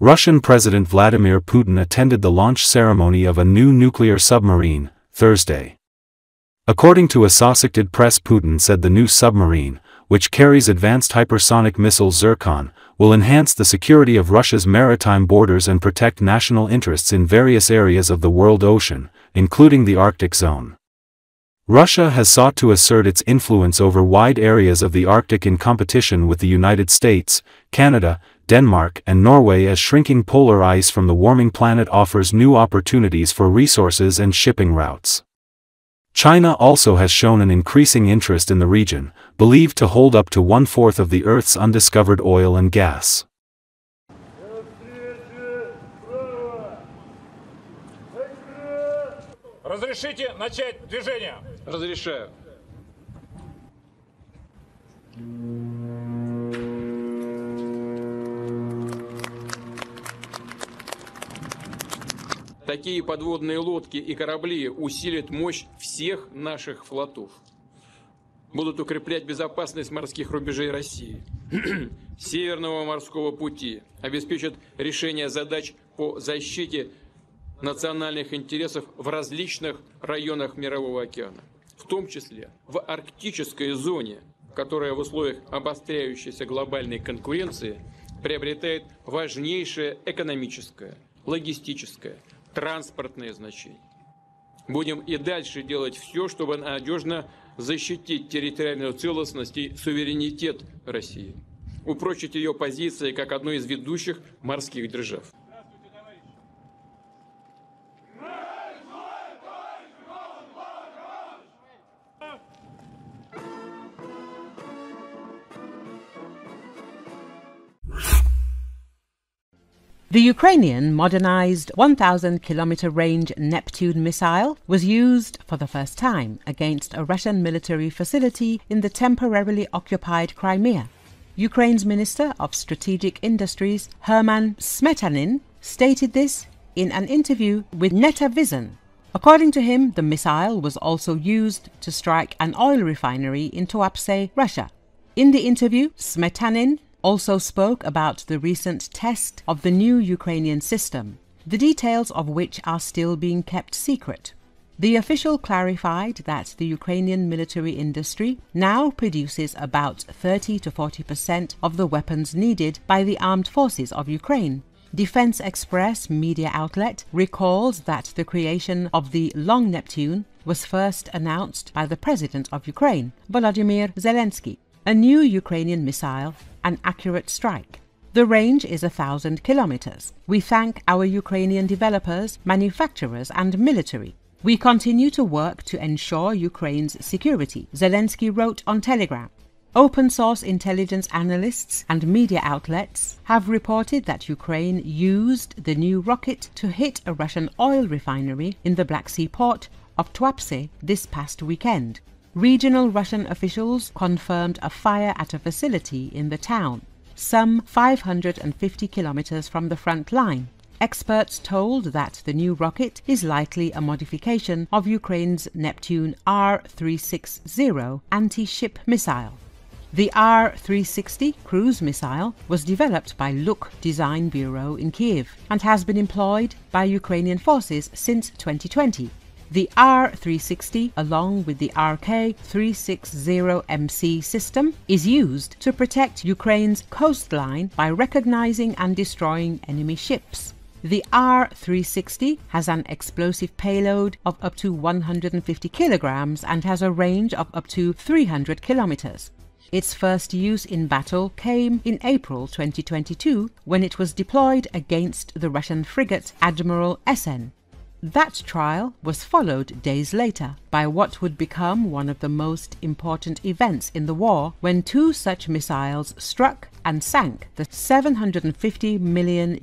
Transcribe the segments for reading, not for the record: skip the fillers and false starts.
Russian President Vladimir Putin attended the launch ceremony of a new nuclear submarine, Thursday. According to Assosicted Press, Putin said the new submarine, which carries advanced hypersonic missile Zircon, will enhance the security of Russia's maritime borders and protect national interests in various areas of the world ocean, including the Arctic zone. Russia has sought to assert its influence over wide areas of the Arctic in competition with the United States, Canada, Denmark and Norway, as shrinking polar ice from the warming planet offers new opportunities for resources and shipping routes. China also has shown an increasing interest in the region, believed to hold up to 1/4 of the Earth's undiscovered oil and gas. Разрешите начать движение? Разрешаю. Такие подводные лодки и корабли усилят мощь всех наших флотов. Будут укреплять безопасность морских рубежей России, Северного морского пути, обеспечат решение задач по защите национальных интересов в различных районах Мирового океана, в том числе в арктической зоне, которая в условиях обостряющейся глобальной конкуренции приобретает важнейшее экономическое, логистическое, транспортное значение. Будем и дальше делать все, чтобы надежно защитить территориальную целостность и суверенитет России, упрочить ее позиции как одной из ведущих морских держав. The Ukrainian modernized 1,000-kilometer range Neptune missile was used for the first time against a Russian military facility in the temporarily occupied Crimea. Ukraine's Minister of Strategic Industries, Herman Smetanin, stated this in an interview with Netavizon. According to him, the missile was also used to strike an oil refinery in Tuapse, Russia. In the interview, Smetanin also spoke about the recent test of the new Ukrainian system, the details of which are still being kept secret. The official clarified that the Ukrainian military industry now produces about 30 to 40% of the weapons needed by the armed forces of Ukraine. Defense Express media outlet recalls that the creation of the Long Neptune was first announced by the President of Ukraine, Volodymyr Zelenski. A new Ukrainian missile, an accurate strike. The range is 1,000 kilometers. We thank our Ukrainian developers, manufacturers and military. We continue to work to ensure Ukraine's security, Zelensky wrote on Telegram. Open-source intelligence analysts and media outlets have reported that Ukraine used the new rocket to hit a Russian oil refinery in the Black Sea port of Tuapse this past weekend. Regional Russian officials confirmed a fire at a facility in the town, some 550 kilometers from the front line. Experts told that the new rocket is likely a modification of Ukraine's Neptune R-360 anti-ship missile. The R-360 cruise missile was developed by Luk Design Bureau in Kiev and has been employed by Ukrainian forces since 2020. The R-360, along with the RK-360MC system, is used to protect Ukraine's coastline by recognizing and destroying enemy ships. The R-360 has an explosive payload of up to 150 kilograms and has a range of up to 300 kilometers. Its first use in battle came in April 2022 when it was deployed against the Russian frigate Admiral Esen. That trial was followed days later by what would become one of the most important events in the war when two such missiles struck and sank the €750 million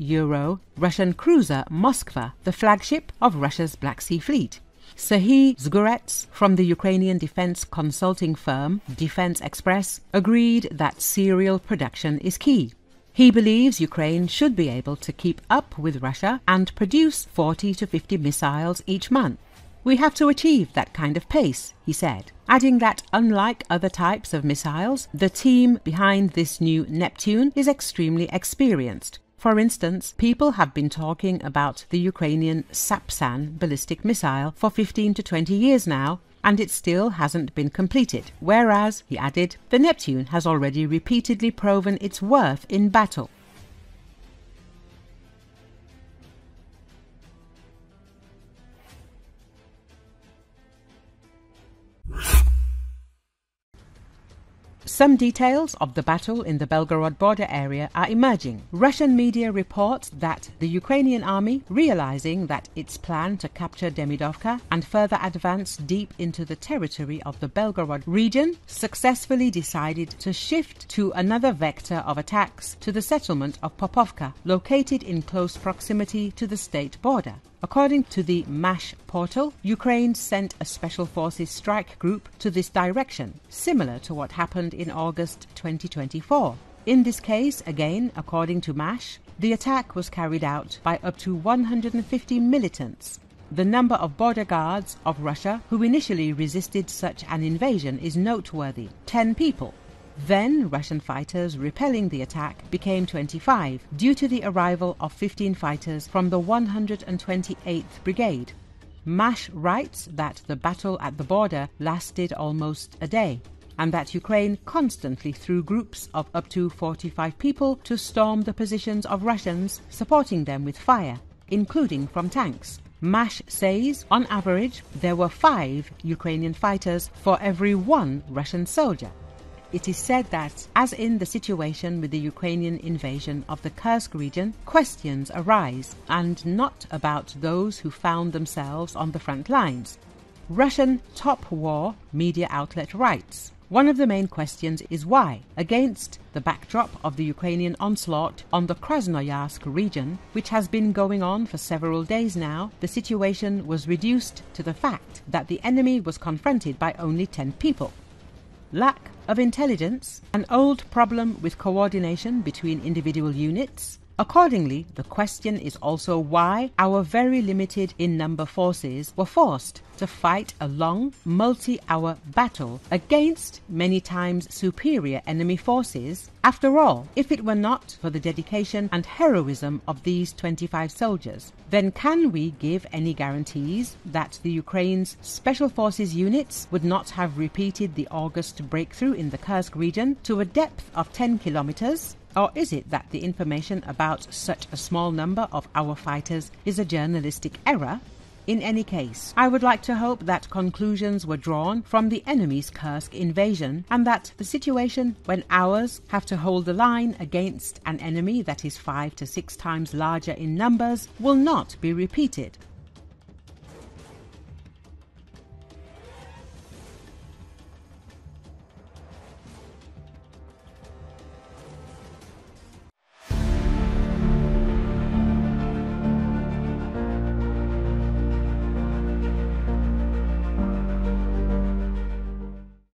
Russian cruiser Moskva, the flagship of Russia's Black Sea Fleet. Serhiy Zgurets from the Ukrainian defense consulting firm Defense Express agreed that serial production is key. He believes Ukraine should be able to keep up with Russia and produce 40 to 50 missiles each month. We have to achieve that kind of pace, he said, adding that unlike other types of missiles, the team behind this new Neptune is extremely experienced. For instance, people have been talking about the Ukrainian Sapsan ballistic missile for 15 to 20 years now, and it still hasn't been completed, whereas, he added, the Neptune has already repeatedly proven its worth in battle. Some details of the battle in the Belgorod border area are emerging. Russian media report that the Ukrainian army, realizing that its plan to capture Demidovka and further advance deep into the territory of the Belgorod region, successfully decided to shift to another vector of attacks to the settlement of Popovka, located in close proximity to the state border. According to the MASH portal, Ukraine sent a Special Forces strike group to this direction, similar to what happened in August 2024. In this case, again, according to MASH, the attack was carried out by up to 150 militants. The number of border guards of Russia who initially resisted such an invasion is noteworthy, 10 people. Then Russian fighters repelling the attack became 25 due to the arrival of 15 fighters from the 128th Brigade. MASH writes that the battle at the border lasted almost a day, and that Ukraine constantly threw groups of up to 45 people to storm the positions of Russians, supporting them with fire, including from tanks. MASH says, on average, there were 5 Ukrainian fighters for every 1 Russian soldier. It is said that, as in the situation with the Ukrainian invasion of the Kursk region, questions arise, and not about those who found themselves on the front lines. Russian top war media outlet writes, one of the main questions is why, against the backdrop of the Ukrainian onslaught on the Krasnoyarsk region, which has been going on for several days now, the situation was reduced to the fact that the enemy was confronted by only 10 people. Lack of intelligence, an old problem with coordination between individual units. Accordingly, the question is also why our very limited in number forces were forced to fight a long, multi-hour battle against many times superior enemy forces. After all, if it were not for the dedication and heroism of these 25 soldiers, then can we give any guarantees that the Ukraine's Special Forces units would not have repeated the August breakthrough in the Kursk region to a depth of 10 kilometers? Or is it that the information about such a small number of our fighters is a journalistic error? In any case, I would like to hope that conclusions were drawn from the enemy's Kursk invasion, and that the situation when ours have to hold the line against an enemy that is 5 to 6 times larger in numbers will not be repeated.